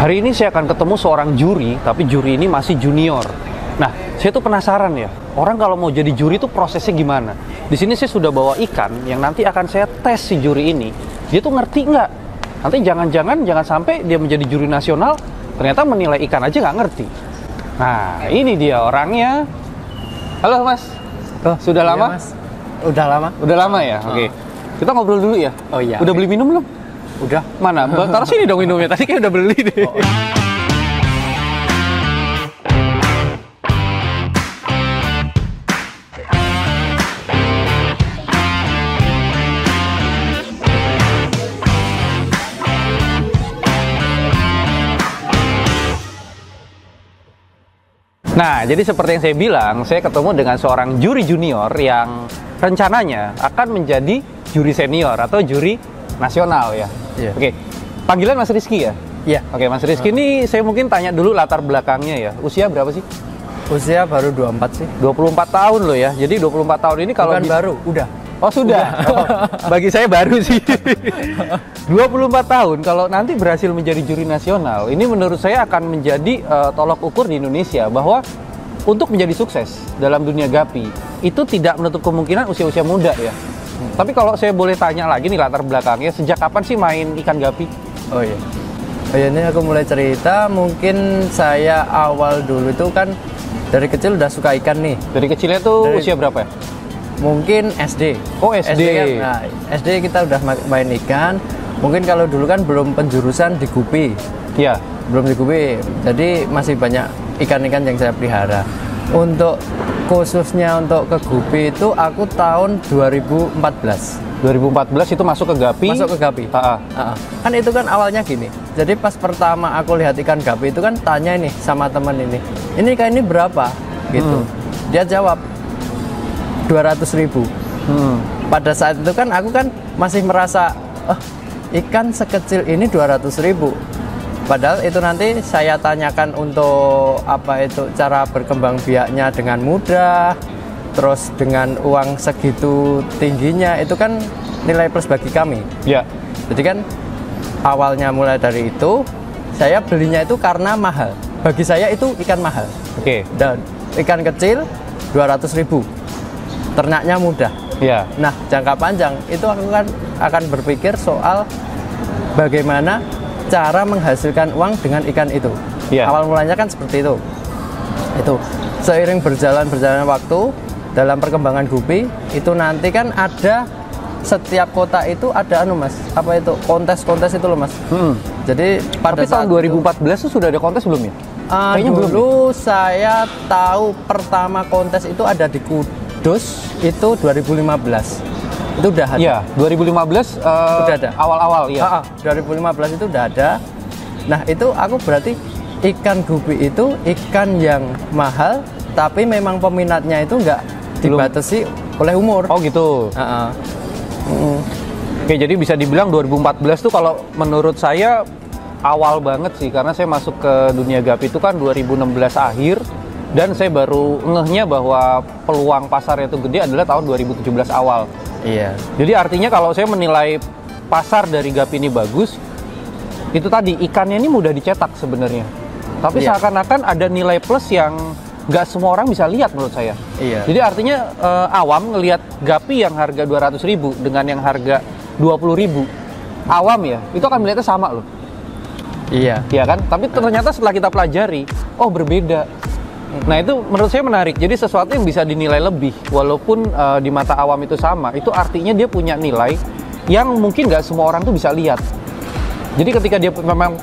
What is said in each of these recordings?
Hari ini saya akan ketemu seorang juri, tapi juri ini masih junior. Nah, saya tuh penasaran ya, orang kalau mau jadi juri tuh prosesnya gimana? Di sini saya sudah bawa ikan yang nanti akan saya tes si juri ini. Dia tuh ngerti nggak? Nanti jangan sampai dia menjadi juri nasional, ternyata menilai ikan aja nggak ngerti. Nah, ini dia orangnya. Halo Mas. Oh, sudah iya, lama? Mas. Udah lama. Udah lama ya? Oke. Kita ngobrol dulu ya? Oh iya. Udah beli minum belum? Udah. Mana? Taruh sini dong minumnya. Tadi kayak udah beli deh. Oh. Nah, jadi seperti yang saya bilang, saya ketemu dengan seorang juri junior yang rencananya akan menjadi juri senior atau juri nasional ya. Iya. Oke, panggilan Mas Rizky ya? Iya. Oke, Mas Rizky ini saya mungkin tanya dulu latar belakangnya ya. Usia berapa sih? Usia baru 24 sih. 24 tahun loh ya. Jadi 24 tahun ini kalau Bukan baru, udah. Oh sudah. Oh, bagi saya baru sih. 24 tahun kalau nanti berhasil menjadi juri nasional, ini menurut saya akan menjadi tolok ukur di Indonesia bahwa untuk menjadi sukses dalam dunia gapi itu tidak menutup kemungkinan usia-usia muda ya. Tapi kalau saya boleh tanya lagi nih latar belakangnya, sejak kapan sih main ikan gapi? Oh iya. Oh iya, ini aku mulai cerita. Mungkin saya awal dulu itu kan dari kecil udah suka ikan nih. Dari kecilnya tuh usia berapa ya? Mungkin SD. Oh SD. Kan, nah, SD kita udah main ikan. Mungkin kalau dulu kan belum penjurusan di Gupi. Iya. Belum di Gupi. Jadi masih banyak ikan-ikan yang saya pelihara. Untuk khususnya untuk ke Gupi itu aku tahun 2014. 2014 itu masuk ke gapi. Masuk ke gapi. Kan itu kan awalnya gini. Jadi pas pertama aku lihat ikan gapi itu kan tanya ini sama temen ini ikan ini berapa? Gitu. Dia jawab 200.000. Pada saat itu kan aku kan masih merasa ikan sekecil ini 200.000. Padahal itu nanti saya tanyakan untuk apa itu cara berkembang biaknya dengan mudah, terus dengan uang segitu tingginya itu kan nilai plus bagi kami. Ya. Jadi kan awalnya mulai dari itu saya belinya itu karena mahal. Bagi saya itu ikan mahal. Oke. Dan ikan kecil 200.000. Ternaknya mudah. Ya. Nah, jangka panjang itu aku kan akan berpikir soal bagaimana cara menghasilkan uang dengan ikan itu. Ya. Awal mulanya kan seperti itu. Itu seiring berjalan waktu dalam perkembangan Gupi itu nanti kan ada setiap kota itu ada Mas, apa itu kontes itu loh Mas. Jadi pada Tapi tahun 2014 itu sudah ada kontes belum ya? Kayaknya dulu belum. Saya tahu pertama kontes itu ada di Kudus itu 2015. Itu udah ada. Iya, 2015 udah ada. Awal-awal ya. 2015 itu udah ada. Nah, itu aku berarti ikan gupi itu ikan yang mahal, tapi memang peminatnya itu nggak dibatasi oleh umur. Oh gitu. Oke, jadi bisa dibilang 2014 tuh kalau menurut saya awal banget sih, karena saya masuk ke dunia gapi itu kan 2016 akhir. Dan saya baru ngehnya bahwa peluang pasarnya itu gede adalah tahun 2017 awal. Iya. Jadi artinya kalau saya menilai pasar dari gapi ini bagus, itu tadi ikannya ini mudah dicetak sebenarnya. Tapi seakan-akan ada nilai plus yang nggak semua orang bisa lihat menurut saya. Iya. Jadi artinya awam ngelihat gapi yang harga 200.000 dengan yang harga 20.000, awam ya, itu akan melihatnya sama loh. Iya. Iya kan? Tapi ternyata setelah kita pelajari, oh berbeda. Nah itu menurut saya menarik. Jadi sesuatu yang bisa dinilai lebih, walaupun di mata awam itu sama, itu artinya dia punya nilai yang mungkin nggak semua orang tuh bisa lihat. Jadi ketika dia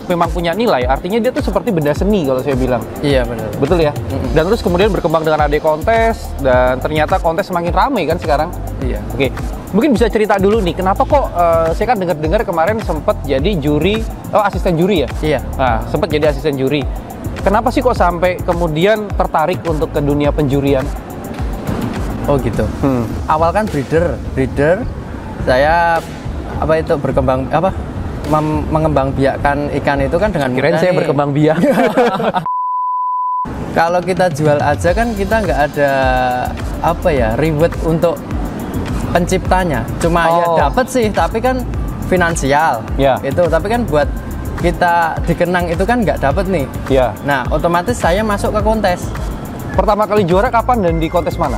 memang punya nilai, artinya dia tuh seperti benda seni kalau saya bilang. Iya benar. Betul ya. Dan terus kemudian berkembang dengan ada kontes, dan ternyata kontes semakin ramai kan sekarang. Iya. Oke, mungkin bisa cerita dulu nih, kenapa kok saya kan dengar kemarin sempat jadi juri, asisten juri ya? Iya. Nah, sempat jadi asisten juri. Kenapa sih kok sampai kemudian tertarik untuk ke dunia penjurian? Oh gitu. Awal kan breeder. Saya apa itu berkembang apa? Mengembang biakkan ikan itu kan dengan Kirain saya berkembang biak. Kalau kita jual aja kan kita nggak ada apa ya reward untuk penciptanya. Cuma ya dapat sih, tapi kan finansial. Ya. Itu tapi kan buat kita dikenang itu kan nggak dapet nih. Ya. Nah, otomatis saya masuk ke kontes. Pertama kali juara kapan dan di kontes mana?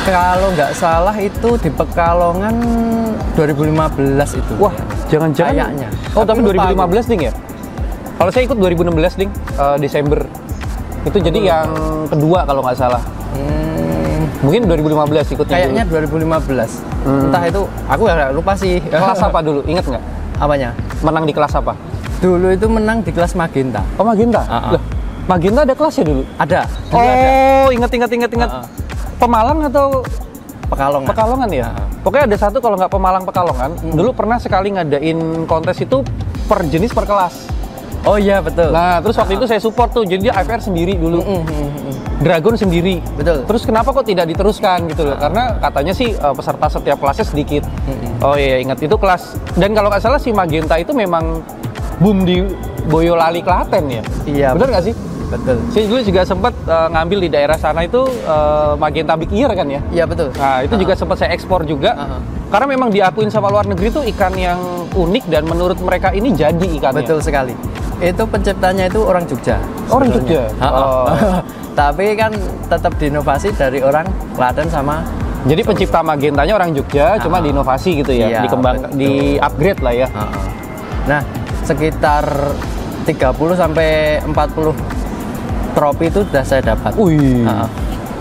Kalau nggak salah itu di Pekalongan 2015 itu. Wah, jangan-jangan. Kayaknya. Oh, tapi lupa 2015 ding ya? Kalau saya ikut 2016 ding, Desember. Itu jadi yang kedua kalau nggak salah. Mungkin 2015 ikutnya. Kayaknya 2015. Entah itu, aku nggak lupa sih. Kelas apa dulu? Ingat nggak? Apanya? Menang di kelas apa? Dulu itu menang di kelas Magenta. Oh, Magenta. Loh, Magenta ada kelasnya dulu? Ada. Oh, Ada. ingat. Pemalang atau Pekalongan. Pekalongan ya? Pokoknya ada satu kalau nggak Pemalang Pekalongan. Dulu pernah sekali ngadain kontes itu per jenis per kelas. Oh iya betul. Nah, terus waktu itu saya support tuh. Jadi dia IPR sendiri dulu. Dragon sendiri. Betul. Terus kenapa kok tidak diteruskan gitu loh? Karena katanya sih peserta setiap kelasnya sedikit. Oh iya, ingat itu kelas. Dan kalau nggak salah si Magenta itu memang boom di Boyolali, Klaten ya? Iya. Bener nggak sih? Betul. Saya dulu juga sempat ngambil di daerah sana itu Magenta Big Ear kan ya? Iya betul. Nah, itu juga sempat saya ekspor juga. Karena memang diakuin sama luar negeri tuh ikan yang unik dan menurut mereka ini jadi ikannya. Betul sekali. Itu penciptanya itu orang Jogja. Orang sebenarnya. Jogja? Oh. Tapi kan tetap diinovasi dari orang Klaten sama. Jadi pencipta Magentanya orang Jogja, cuma diinovasi gitu ya, Iya, dikembang, di upgrade lah ya. Nah, sekitar 30 sampai 40 trofi itu sudah saya dapat. Wih.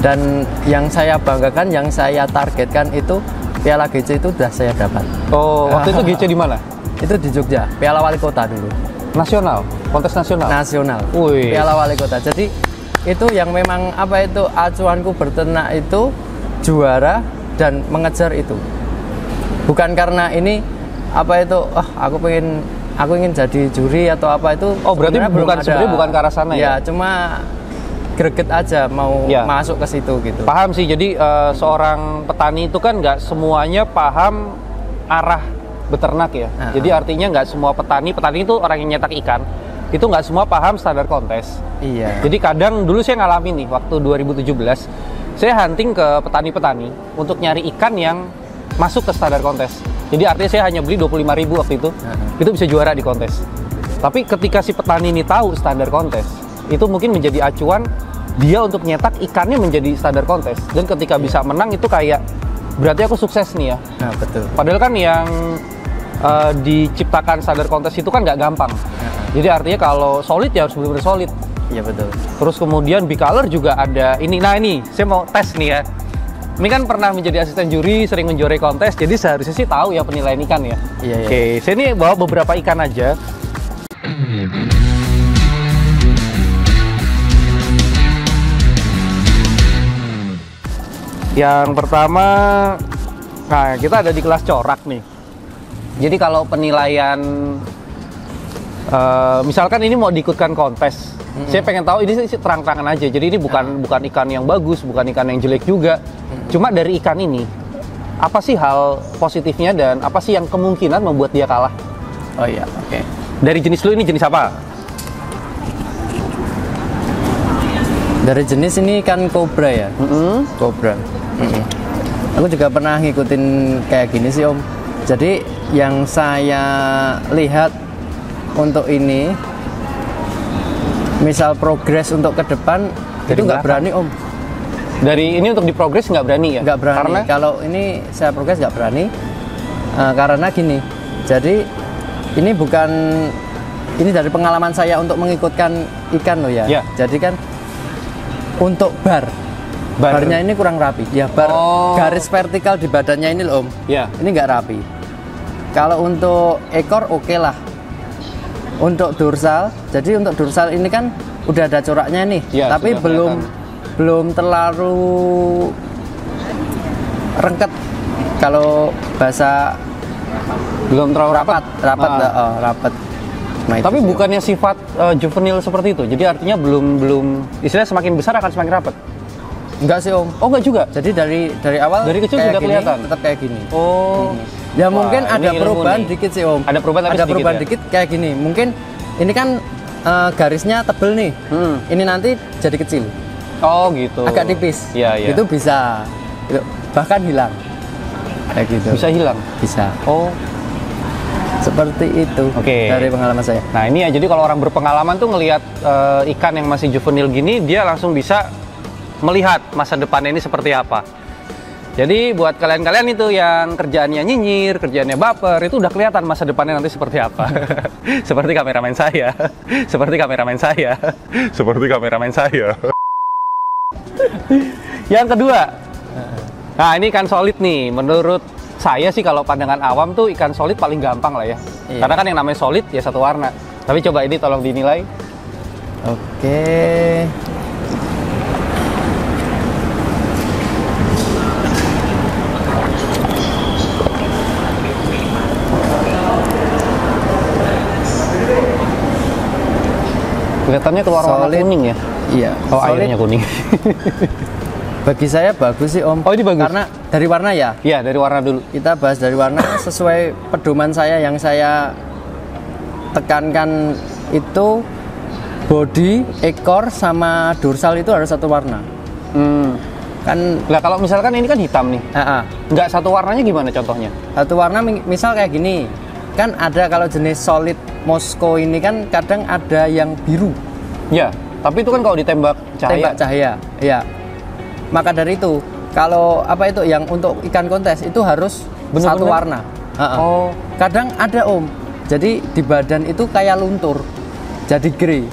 Dan yang saya banggakan, yang saya targetkan itu Piala GC itu sudah saya dapat. Oh, waktu itu GC di mana? Itu di Jogja, Piala Wali Kota dulu. Nasional, kontes nasional. Nasional. Wih. Piala Wali Kota. Jadi itu yang memang apa itu acuanku berternak itu juara dan mengejar itu. Bukan karena ini apa itu aku ingin jadi juri atau apa itu. Oh, berarti sebenarnya bukan ke arah sana ya? Ya, cuma greget aja mau masuk ke situ gitu. Paham sih. Jadi seorang petani itu kan nggak semuanya paham arah beternak ya. Jadi artinya nggak semua petani itu orang yang nyetak ikan itu nggak semua paham standar kontes. Iya. Jadi kadang dulu saya ngalamin nih waktu 2017 saya hunting ke petani-petani untuk nyari ikan yang masuk ke standar kontes. Jadi artinya saya hanya beli 25.000 waktu itu bisa juara di kontes. Tapi ketika si petani ini tahu standar kontes, itu mungkin menjadi acuan dia untuk nyetak ikannya menjadi standar kontes. Dan ketika bisa menang itu kayak berarti aku sukses nih ya. Nah, betul. Padahal kan yang diciptakan standar kontes itu kan nggak gampang. Jadi artinya kalau solid ya harus benar-benar solid. Iya betul. Terus kemudian bicolor juga ada ini. Nah ini saya mau tes nih ya. Ini kan pernah menjadi asisten juri, sering menjuarai kontes, jadi seharusnya sih tahu ya penilaian ikan ya. Iya. Oke, saya ini bawa beberapa ikan aja. Yang pertama, nah kita ada di kelas corak nih. Jadi kalau penilaian, misalkan ini mau diikutkan kontes, saya pengen tahu ini sih terang-terangan aja. Jadi ini bukan ikan yang bagus, bukan ikan yang jelek juga. Cuma dari ikan ini, apa sih hal positifnya dan apa sih yang kemungkinan membuat dia kalah? Oh iya, oke. Dari jenis lu ini jenis apa? Dari jenis ini kan kobra ya. Kobra. Aku juga pernah ngikutin kayak gini sih Om. Jadi yang saya lihat untuk ini, misal progres untuk ke depan itu nggak berani Om. Dari ini untuk diprogres nggak berani ya? Nggak berani. Karena kalau ini saya progres nggak berani karena gini. Jadi ini bukan, ini dari pengalaman saya untuk mengikutkan ikan loh ya. Jadi kan untuk barnya ini kurang rapi. Ya garis vertikal di badannya ini loh Om. Ini nggak rapi. Kalau untuk ekor oke lah. Untuk dorsal, jadi untuk dorsal ini kan udah ada coraknya nih, tapi belum terlalu rengket. Kalau bahasa belum terlalu rapat. Rapat. Nah, tapi bukannya sifat juvenil seperti itu. Jadi artinya belum istilahnya semakin besar akan semakin rapat. Enggak sih Om. Oh enggak juga. Jadi dari awal dari kecil sudah kelihatan tetap kayak gini. Oh. Ya mungkin ada perubahan dikit sih Om. Ada perubahan dikit kayak gini. Mungkin ini kan garisnya tebel nih. Ini nanti jadi kecil. Oh gitu. Agak tipis. Iya. Itu bisa. Bahkan hilang. Kayak gitu. Bisa hilang. Bisa. Oh. Seperti itu Oke. dari pengalaman saya. Nah ini ya, jadi kalau orang berpengalaman tuh ngelihat ikan yang masih juvenil gini, dia langsung bisa melihat masa depannya ini seperti apa. Jadi buat kalian-kalian itu yang kerjaannya nyinyir, kerjaannya baper, itu udah kelihatan masa depannya nanti seperti apa. Seperti kameramen saya, seperti kameramen saya, seperti kameramen saya. Yang kedua, nah ini ikan solid nih, menurut saya sih kalau pandangan awam tuh ikan solid paling gampang lah ya. Iya. Karena kan yang namanya solid ya satu warna. Tapi coba ini tolong dinilai. Oke. Kelihatannya keluar warna Solid. kuning ya. Iya. Oh, solid. airnya kuning. Bagi saya bagus sih Om. Oh, ini bagus. Karena dari warna ya. Iya, dari warna dulu. Kita bahas dari warna sesuai pedoman saya yang saya tekankan itu body, ekor sama dorsal itu harus satu warna. Kan Nah, kalau misalkan ini kan hitam nih. Nggak satu warnanya gimana contohnya? satu warna misal kayak gini. Kan ada kalau jenis solid Moskow ini kan kadang ada yang biru. Ya, tapi itu kan kalau ditembak cahaya. Tembak cahaya. Ya. Maka dari itu, kalau apa itu yang untuk ikan kontes itu harus Bener-bener? satu warna. Oh, Kadang ada Om. Jadi di badan itu kayak luntur. Jadi grey.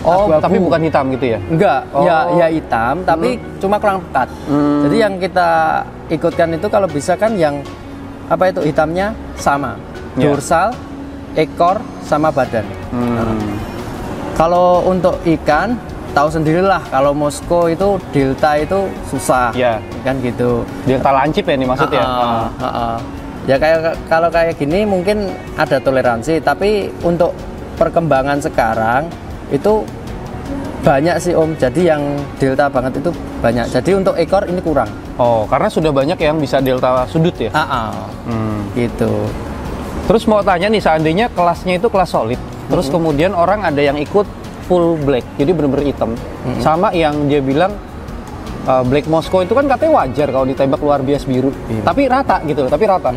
oh, Abu-abu. tapi bukan hitam gitu ya? Enggak, Oh. ya hitam tapi cuma kurang pekat. Jadi yang kita ikutkan itu kalau bisa kan yang apa itu hitamnya sama. Ya. Dorsal, ekor sama badan. Kalau untuk ikan tahu sendirilah kalau Moskow itu delta itu susah. Ya. Kan gitu. Delta lancip ya nih maksudnya? Ya kayak kalau kayak gini mungkin ada toleransi, tapi untuk perkembangan sekarang itu banyak sih Om. Jadi yang delta banget itu banyak. Jadi untuk ekor ini kurang. Oh, karena sudah banyak yang bisa delta sudut ya? Gitu. Terus mau tanya nih, seandainya kelasnya itu kelas solid, terus kemudian orang ada yang ikut full black, jadi bener-bener hitam, sama yang dia bilang black Moskow itu kan katanya wajar kalau ditembak luar biasa biru, tapi rata gitu loh, tapi rata.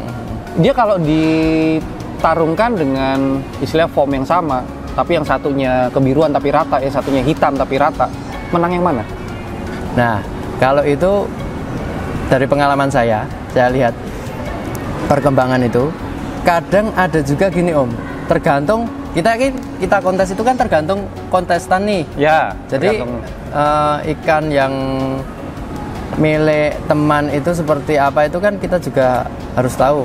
Dia kalau ditarungkan dengan istilah foam yang sama, tapi yang satunya kebiruan tapi rata, yang satunya hitam tapi rata, menang yang mana? Nah, kalau itu dari pengalaman saya lihat perkembangan itu kadang ada juga gini Om, tergantung kita kontes itu kan tergantung kontestan nih. Ya, Jadi ikan yang milik teman itu seperti apa itu kan kita juga harus tahu.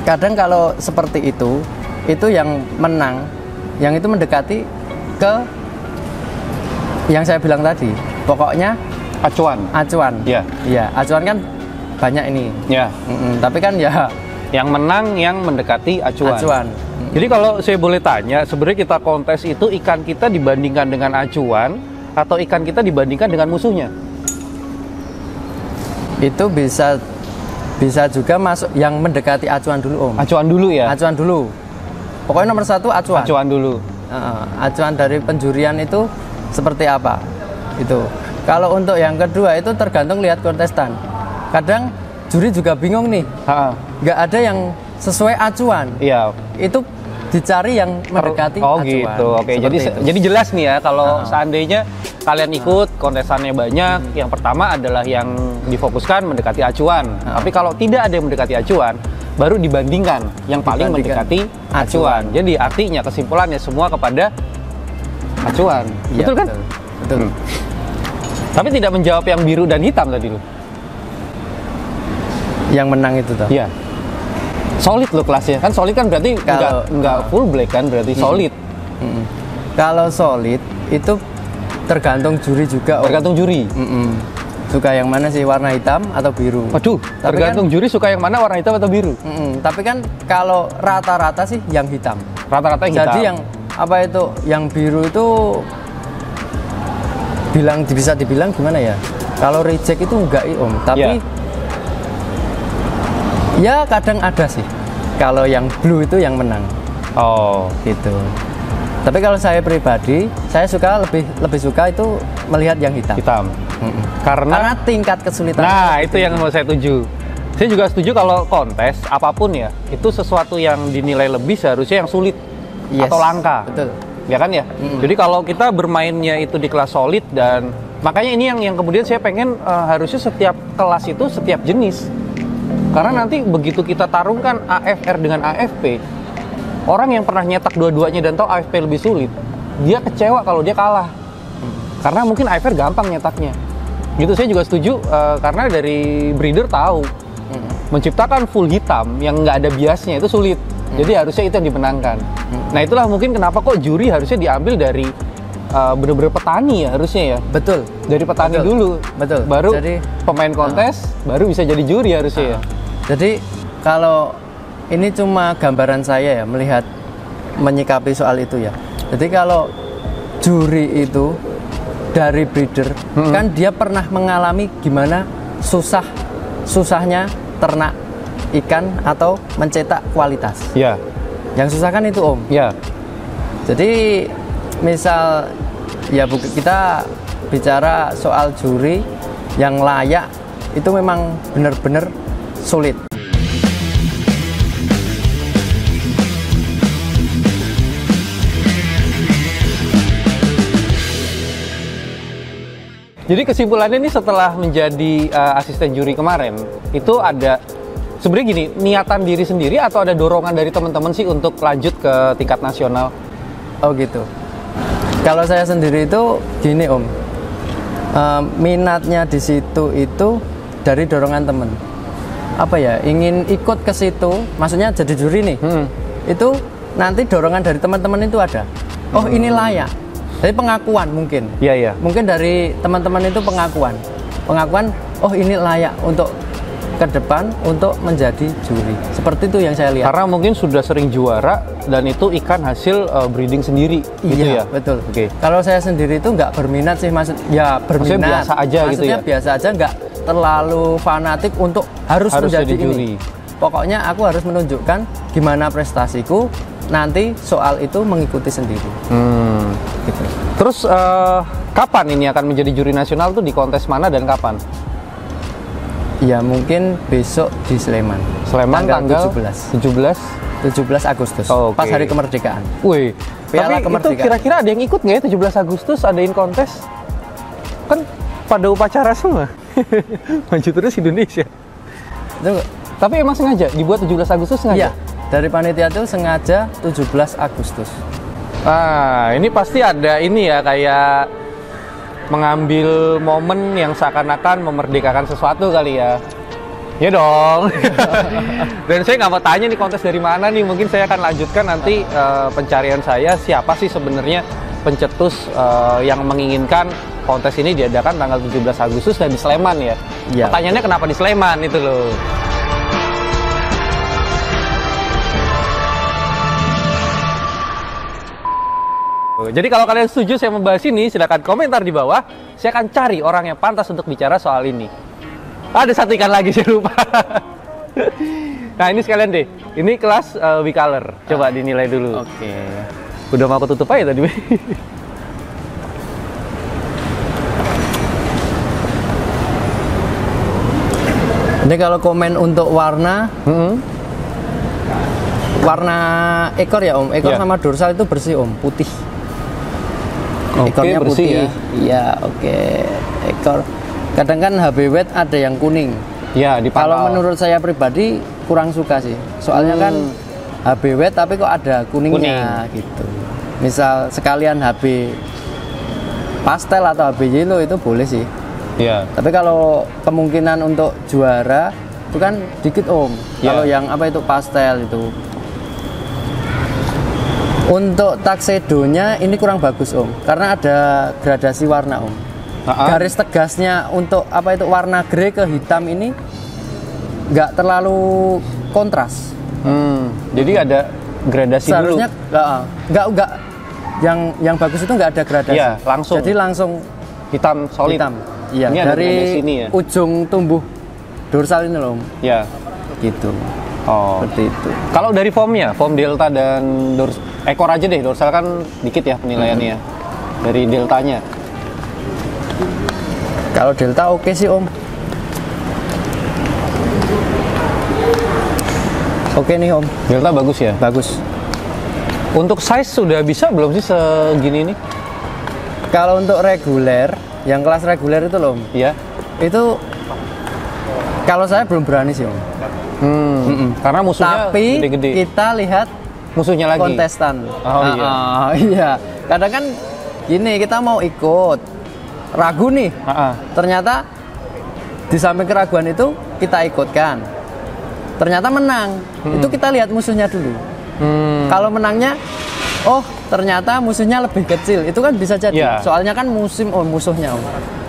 Kadang kalau seperti itu yang menang, yang itu mendekati ke yang saya bilang tadi. Pokoknya acuan. Ya. Iya, acuan kan banyak ini. Ya. Tapi kan ya Yang menang yang mendekati acuan. Jadi kalau saya boleh tanya, sebenarnya kita kontes itu ikan kita dibandingkan dengan acuan atau ikan kita dibandingkan dengan musuhnya? Itu bisa juga masuk yang mendekati acuan dulu Om. Acuan dulu ya? Acuan dulu. Pokoknya nomor satu acuan. Acuan dulu. Acuan dari penjurian itu seperti apa? Itu. Kalau untuk yang kedua itu tergantung lihat kontestan. Kadang juri juga bingung nih. Nggak ada yang sesuai acuan. Iya. Itu dicari yang mendekati Oh acuan. gitu. Oke. Seperti itu. Jadi jelas nih ya kalau seandainya kalian ikut kontestannya banyak, yang pertama adalah yang difokuskan mendekati acuan. Tapi kalau tidak ada yang mendekati acuan, baru dibandingkan yang paling mendekati acuan. Jadi artinya kesimpulannya semua kepada acuan. Iya, betul kan? Betul. Tapi tidak menjawab yang biru dan hitam tadi lu. Yang menang itu tuh. Iya. Solid loh kelasnya. Kan solid kan berarti enggak full black kan, berarti solid. Kalau solid itu tergantung juri juga. Tergantung juri. Suka yang mana sih, warna hitam atau biru? Waduh, tergantung juri suka yang mana, warna hitam atau biru. Tapi kan kalau rata-rata sih yang hitam. Rata-rata yang hitam. Jadi yang apa itu, yang biru itu bisa dibilang gimana ya? Kalau reject itu enggak Om, tapi ya kadang ada sih. Kalau yang blue itu yang menang. Oh, Gitu. Tapi kalau saya pribadi, saya lebih suka itu melihat yang hitam. hitam. Karena Karena tingkat kesulitan. nah, itu yang mau saya tuju. Saya juga setuju kalau kontes apapun ya, itu sesuatu yang dinilai lebih seharusnya yang sulit atau langka. Betul. Ya kan ya? Jadi kalau kita bermainnya itu di kelas solid, dan makanya ini yang kemudian saya pengen harusnya setiap kelas itu setiap jenis. Karena nanti begitu kita tarungkan AFR dengan AFP, orang yang pernah nyetak dua-duanya dan tahu AFP lebih sulit, dia kecewa kalau dia kalah. Karena mungkin AFR gampang nyetaknya. Gitu saya juga setuju, karena dari breeder tahu menciptakan full hitam yang nggak ada biasnya itu sulit. Jadi harusnya itu yang dimenangkan. Nah itulah mungkin kenapa kok juri harusnya diambil dari bener-bener petani ya harusnya ya. Betul. Dari petani dulu. Betul. Baru Jadi, pemain kontes, baru bisa jadi juri harusnya ya. Jadi kalau ini cuma gambaran saya ya melihat menyikapi soal itu ya. Jadi kalau juri itu dari breeder kan dia pernah mengalami gimana susahnya ternak ikan atau mencetak kualitas. Ya. Yang susah kan itu Om. Ya. Jadi misal ya kita bicara soal juri yang layak itu memang benar-benar sulit. Jadi kesimpulannya nih setelah menjadi asisten juri kemarin, itu ada sebenarnya gini, niatan diri sendiri atau ada dorongan dari teman-teman sih untuk lanjut ke tingkat nasional? Oh gitu. Kalau saya sendiri itu gini Om, minatnya di situ itu dari dorongan teman. Apa ya? Ingin ikut ke situ, maksudnya jadi juri nih. Itu nanti dorongan dari teman-teman itu ada. Oh ini layak. Jadi pengakuan mungkin. Iya iya. Mungkin dari teman-teman itu pengakuan. Oh ini layak untuk ke depan untuk menjadi juri. Seperti itu yang saya lihat. Karena mungkin sudah sering juara dan itu ikan hasil breeding sendiri, gitu ya? Betul. Oke. Kalau saya sendiri itu nggak berminat sih, berminat. Maksudnya biasa aja gitu Maksudnya ya? biasa aja, nggak terlalu fanatik untuk harus menjadi jadi juri. ini. Pokoknya aku harus menunjukkan gimana prestasiku. Nanti soal itu mengikuti sendiri. Gitu. Terus kapan ini akan menjadi juri nasional tuh, di kontes mana dan kapan? Ya mungkin besok di Sleman. Sleman tanggal 17 Agustus. Oh, Pas oke. hari kemerdekaan. Wih, Piala tapi itu Kemerdekaan. kira-kira ada yang ikut nggak ya 17 Agustus adain kontes? Kan pada upacara semua. Maju terus Indonesia. Itu, Tapi emang sengaja dibuat 17 Agustus sengaja? iya, dari panitia itu sengaja 17 Agustus. Ah, ini pasti ada ini ya, kayak mengambil momen yang seakan-akan memerdekakan sesuatu kali ya. Ya dong. Dan saya nggak mau tanya nih kontes dari mana nih. Mungkin saya akan lanjutkan nanti pencarian saya, siapa sih sebenarnya pencetus yang menginginkan kontes ini diadakan tanggal 17 Agustus dan di Sleman ya. Iya. Pertanyaannya kenapa di Sleman itu loh. Jadi kalau kalian setuju saya membahas ini, silakan komentar di bawah. Saya akan cari orang yang pantas untuk bicara soal ini. Ada satu ikan lagi, saya lupa. Nah ini sekalian deh. Ini kelas bicolor. Coba dinilai dulu. Oke. Udah mau aku tutup aja tadi. Ini kalau komen untuk warna, warna ekor ya Om. Ekor Iya. sama dorsal itu bersih Om, putih. Oke, Ekornya bersih putih. ya. Iya, oke. Ekor. Kadang kan HB wet ada yang kuning. Ya, di Kalau menurut saya pribadi kurang suka sih. Soalnya kan HB wet tapi kok ada kuningnya gitu. Misal sekalian HB pastel atau HB yellow itu boleh sih. Ya. Tapi kalau kemungkinan untuk juara itu kan dikit Om. Ya. Kalau yang apa itu pastel itu. Untuk tuxedo-nya ini kurang bagus Om, karena ada gradasi warna Om. Garis tegasnya untuk apa itu warna grey ke hitam ini nggak terlalu kontras. Jadi ada gradasi Seharusnya dulu. nggak yang bagus itu nggak ada gradasi. Iya, langsung. Jadi langsung Hitam solid. hitam. Iya, Ini ada dari gradasi ini ya. ujung tumbuh dorsal ini loh Om. Ya. Gitu. Oh. Seperti itu. Kalau dari formnya, form delta dan ekor aja deh, dorsal kan dikit ya penilaiannya ya. Dari deltanya. Kalau delta oke sih Om. Oke nih Om, Delta bagus ya. bagus. Untuk size sudah bisa belum sih segini nih? Kalau untuk reguler, yang kelas reguler itu loh Om, Iya. itu kalau saya belum berani sih Om. Karena musuhnya Tapi gede-gede. kita lihat Musuhnya lagi. kontestan. Oh, iya. Iya. Kadang kan gini, kita mau ikut, ragu nih, Ah, ah. ternyata di samping keraguan itu kita ikutkan, ternyata menang. Itu kita lihat musuhnya dulu. Kalau menangnya, oh ternyata musuhnya lebih kecil, itu kan bisa jadi. Iya. Soalnya kan musuhnya Om.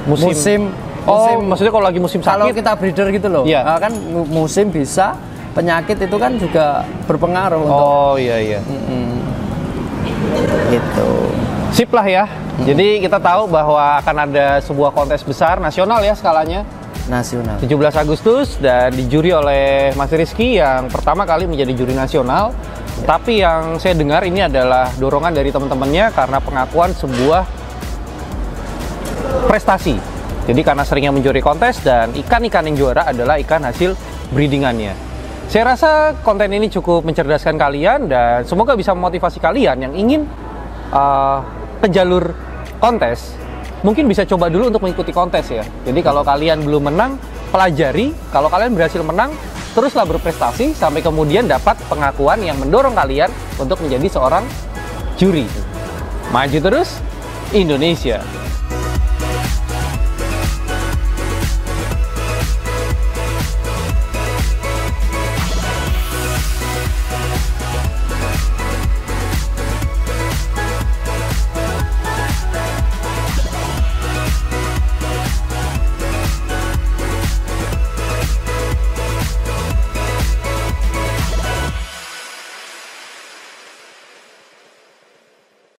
Musim. Oh, maksudnya kalau lagi musim Kalau sakit. kita breeder gitu loh, Iya. kan musim bisa, penyakit itu kan juga berpengaruh untuk Oh iya iya. gitu. Sip lah ya. Jadi kita tahu bahwa akan ada sebuah kontes besar nasional ya skalanya. Nasional. 17 Agustus dan dijuri oleh Mas Rizky yang pertama kali menjadi juri nasional. Tapi yang saya dengar ini adalah dorongan dari teman-temannya karena pengakuan sebuah prestasi. Jadi karena seringnya menjuri kontes dan ikan-ikan yang juara adalah ikan hasil breedingannya. Saya rasa konten ini cukup mencerdaskan kalian dan semoga bisa memotivasi kalian yang ingin ke jalur kontes. Mungkin bisa coba dulu untuk mengikuti kontes ya. Jadi kalau kalian belum menang, pelajari. Kalau kalian berhasil menang, teruslah berprestasi sampai kemudian dapat pengakuan yang mendorong kalian untuk menjadi seorang juri. Maju terus, Indonesia!